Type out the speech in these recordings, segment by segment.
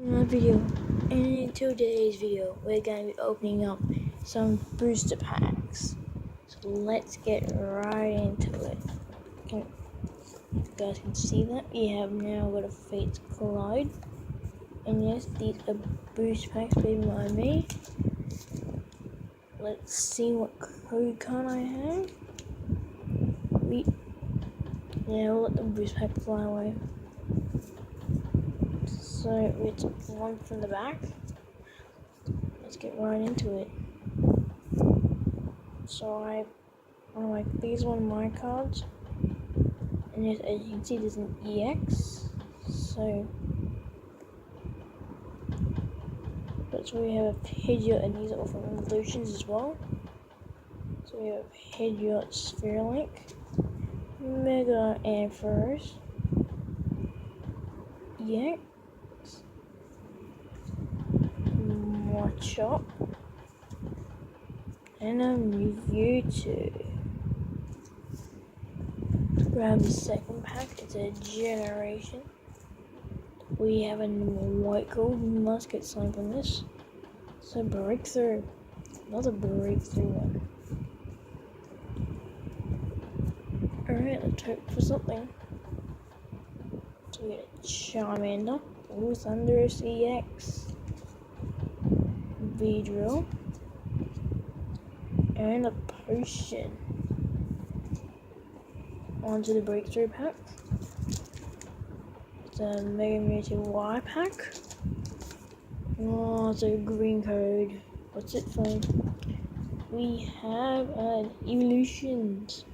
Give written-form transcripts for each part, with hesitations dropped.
Another video, and in today's video we're going to be opening up some booster packs, so let's get right into it. You guys can see that we have now got a Fates Collide, and yes, these are booster packs made by me. Let's see what code card I have. We'll let the booster pack fly away. So it's one from the back. Let's get right into it. So these are one of my cards, and as you can see, there's an EX. So that's where we have a Pidgeot, and these are all from Evolutions as well. So we have Pidgeot, Spherlink, Mega Ampharos, EX, Machop, and a Mewtwo. Grab the second pack, it's a Generation. We have a white gold musket slime from this. So Breakthrough, another Breakthrough one. Alright, let's hope for something. So we get a Charmander, Thunderous EX, V-Drill, and a Potion. Onto the Breakthrough pack. It's a Mega Mewtwo Y pack. Oh, it's a green code. What's it from? We have an Evolutions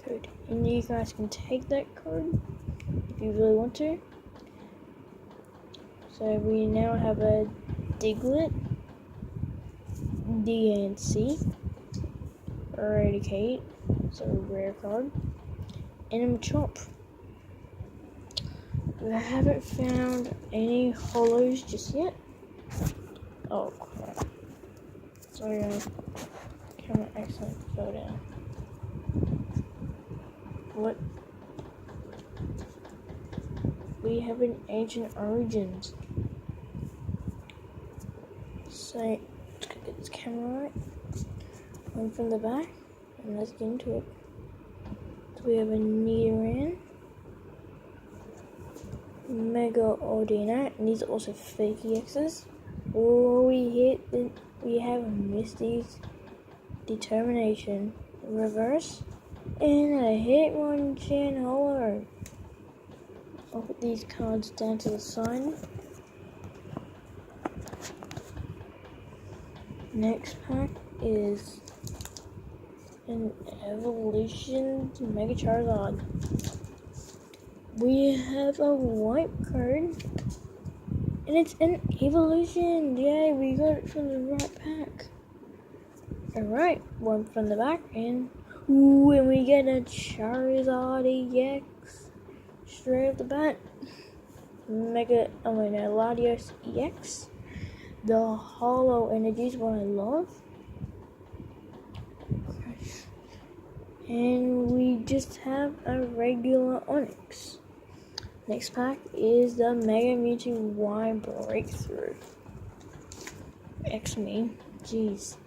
code, and you guys can take that code if you really want to. So we now have a Diglett, DNC, Eradicate, so a rare card, and a Machop. I haven't found any holos just yet. Oh crap. Sorry, camera accidentally fell down. What? We have an Ancient Origins. So, let's get this camera right. One from the back, and let's get into it. So we have a Nidoran, Mega Ordina, and these are also fake EXs. Oh, we have Misty's Determination, Reverse, and a Hitmonchan Holo. I'll put these cards down to the side. Next pack is an Evolution Mega Charizard. We have a white card, and it's an Evolution. Yay, we got it from the right pack. Alright, one from the back, and we get a Charizard EX straight off the bat. Latios EX. The Holo Energy is what I love. And we just have a regular Onix. Next pack is the Mega Mewtwo Y Breakthrough. Me. Jeez.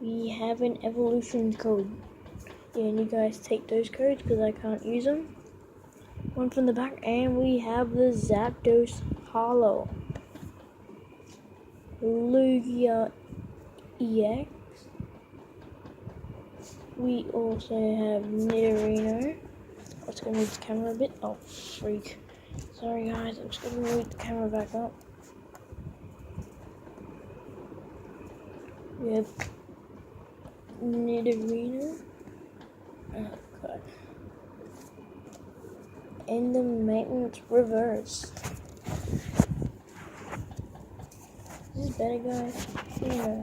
We have an Evolution code. Yeah, and you guys take those codes because I can't use them. One from the back, and we have the Zapdos Holo. Lugia EX. We also have Nidorino. I'm just gonna move the camera a bit. Oh, freak. Sorry guys, I'm just gonna move the camera back up. We have Nidorino. Oh god. And the Maintenance Reverse. This is better, guys. Yeah.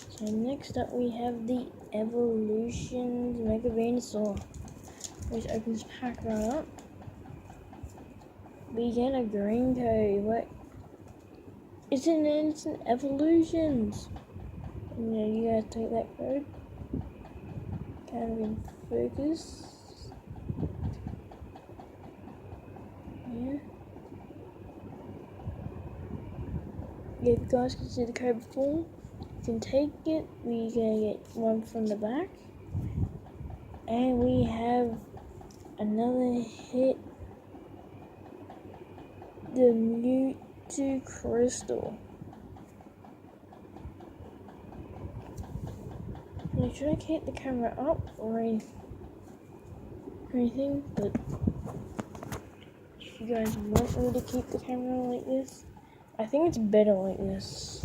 So next up we have the Evolutions Mega Venusaur, which opens pack right up. We get a green code. What? It's an instant Evolutions. Yeah, you guys take that code. Kind of focus. Yeah. Yeah, if you guys can see the code before, you can take it. We're gonna get one from the back. And we have another hit. The Mewtwo Crystal. Now, should I keep the camera up or anything? But if you guys want me to keep the camera like this, I think it's better like this.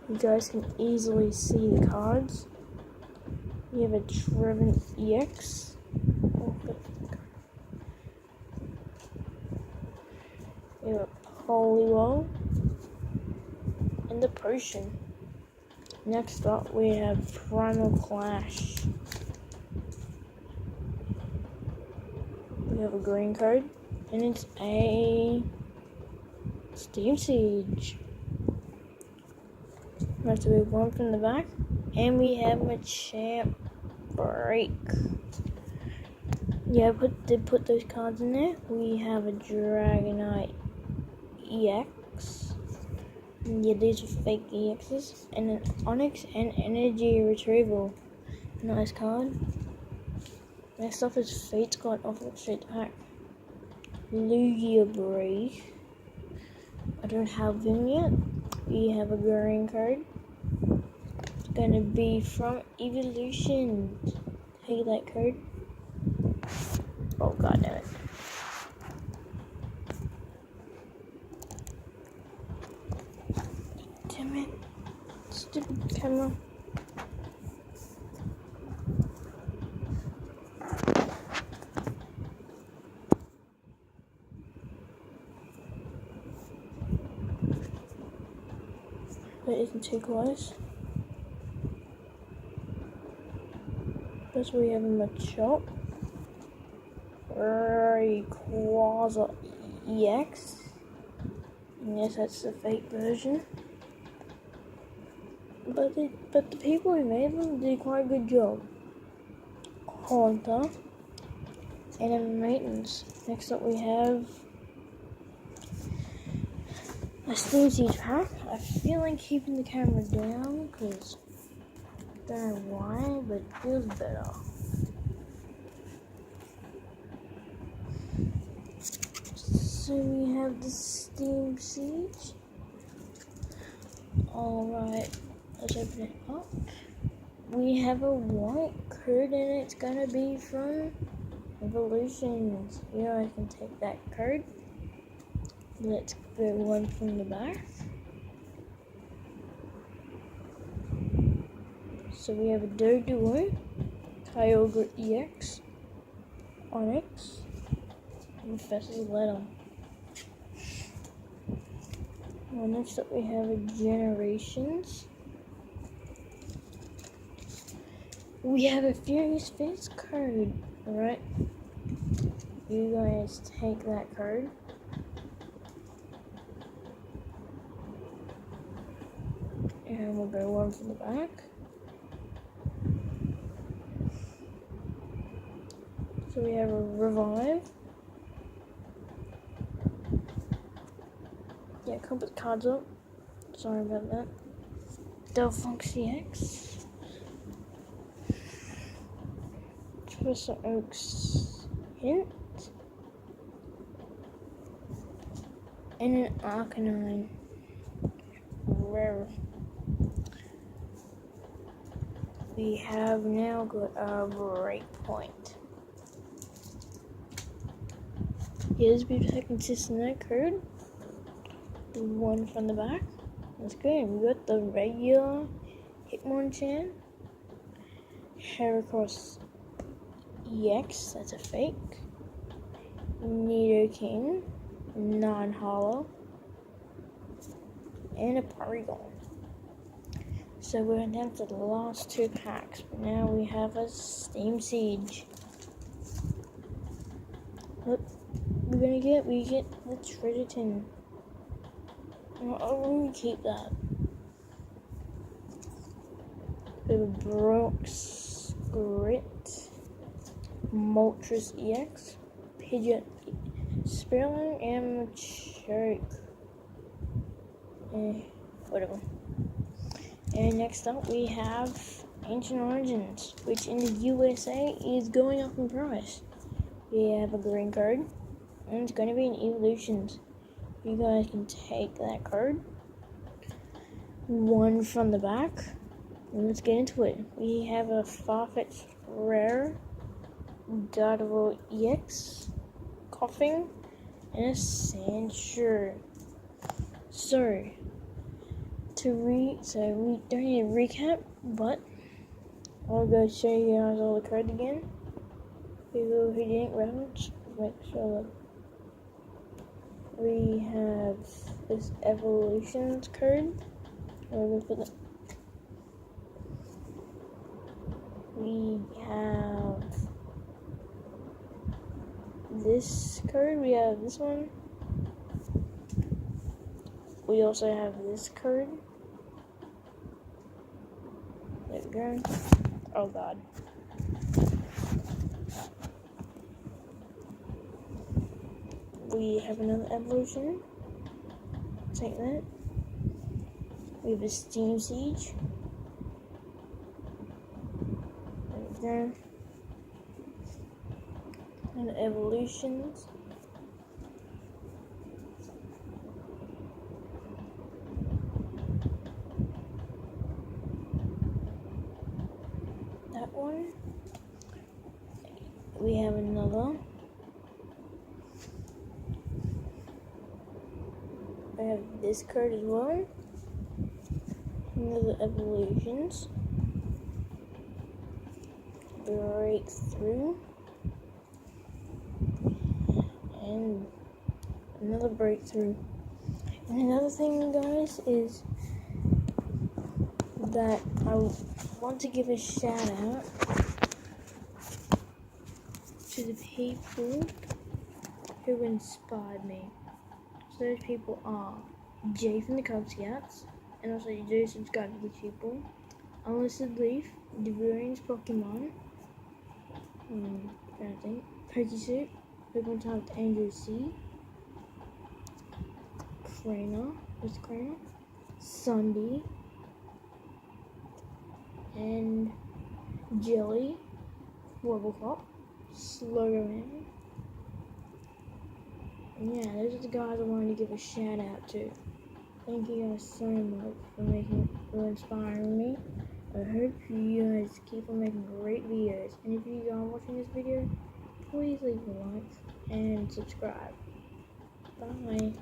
You guys can easily see the cards. We have a Treven EX. We have a Poliwag and the Potion. Next up, we have Primal Clash. We have a green card, and it's a Steam Siege. Right, so we have one from the back, and we have a Champ Break. Yeah, did put those cards in there. We have a Dragonite EX. Yeah, these are fake EXs. And an Onyx and Energy Retrieval. Nice card. Next up is Fate's card off the straight pack. Lugia Break. I don't have him yet. We have a green card. It's gonna be from Evolution. Take that card. Oh god damn it. Damn it. Stupid camera. That isn't too close. That's where we have a Machop. Rayquaza EX. And yes, that's the fake version. But the people who made them did quite a good job. Haunter. And then maintenance. Next up we have a Steam Siege pack. I feel like keeping the camera down because I don't know why, but it feels better. So we have the Steam Siege. Alright, let's open it up. We have a white card and it's gonna be from Evolutions. Here I can take that card. Let's go one from the back. So we have a Doduo, Kyogre EX, Onyx, and Professor Letter. Well, next up we have a Generations. We have a Furious Face card. Alright. You guys take that card. And we'll go one from the back. So we have a Revive. Yeah, can't put the cards up. Sorry about that. Delphunk CX. Professor Oak's Hint. And an Arcanine. Rare. We have now got a Breakpoint. Here's be consistent that card. The one from the back. That's good. We got the regular Hitmonchan. Heracross EX, that's a fake. Nidoking, non-hollow. And a Porygon. So we're down to the last two packs, but now we have a Steam Siege. Look, we get the Treaderton. I'm gonna keep that. We have Brooks Grit, Moltres EX, Pidgeot, Sperling, and Choke. Whatever. And next up we have Ancient Origins, which in the USA is going up in price. We have a green card, and it's going to be an Evolutions. You guys can take that card, one from the back, and let's get into it. We have a Farfetch Rare, Dotable EX, Coughing, and a Sandshrew. So we don't need a recap, but I'll go show you guys all the cards again. People who didn't reference, make sure that we have this Evolutions card. We have this card. We have this one. We also have this card. There we go. Oh god. We have another evolution. Take that. We have a Steam Siege. There we go. And evolutions. That one. We have another. I have this card as well. Another evolutions. Breakthrough. And another breakthrough. And another thing, guys, is that I want to give a shout out to the people who inspired me. So those people are Jay from the Cub Scouts, and also you do subscribe to these people. Unlisted Leaf, Devouring's Pokémon, I think, Pokesoup, Pokemon Type Angel C, Craner, what's Craner? Sunday, and Jelly, Wobblecop, Slowman. And yeah, those are the guys I wanted to give a shout out to. Thank you guys so much for inspiring me. I hope you guys keep on making great videos. And if you are watching this video, please leave a like and subscribe. Bye.